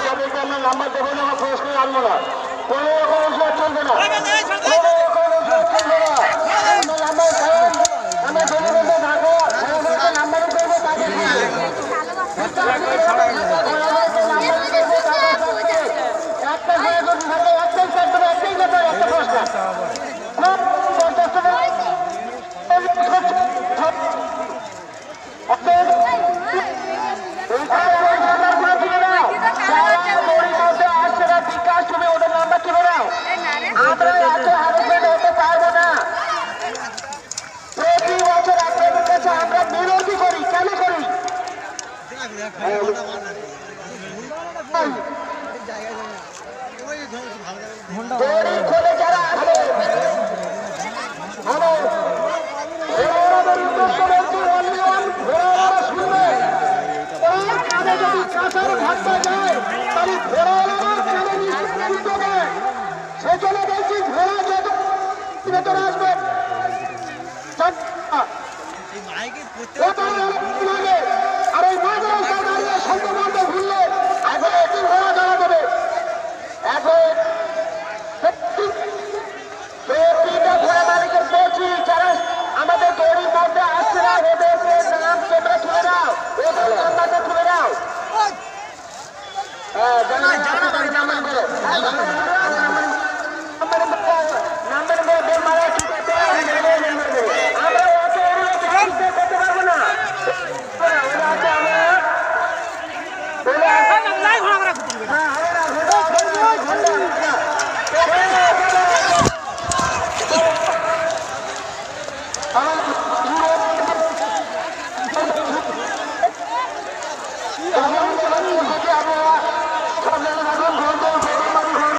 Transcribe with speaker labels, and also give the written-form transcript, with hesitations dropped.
Speaker 1: যাদেরকে আমরা নাম্বার দেবো না, আমরা পুরস্কার আনবো না, কোনো রকম অজুহাত চলবে না, কোনো রকম অজুহাত চলবে না। আমরা নাম্বার আমরা জনগণকে ডাকবো, জনগণকে নাম্বারও করবো, তাদের একটা জায়গায় যদি থাকে একটাই কাজ দেবে, একটাই ব্যাপার, একটা পুরস্কার বিকাশ, তুমি ওদের নাম্বার তুলে নাও। আমরা এত হারাসমেন্ট হতে পারবো না। প্রতি বছর আপনাদের কাছে আমরা বিরতি করি, কেন করি? যারা আছে যদি কাঁচার ভাগটা যায় তাহলে ঘোড়াওয়ালার কানে নিশ্চিত দেয়। সেজন্য বলছি ঘোড়া যত ভেতরে আসবে আর ওই মাঝে দাঁড়িয়ে সন্ধ্যা ভুললে এখন একটি ঘোড়া দাঁড়া দেবে। এখন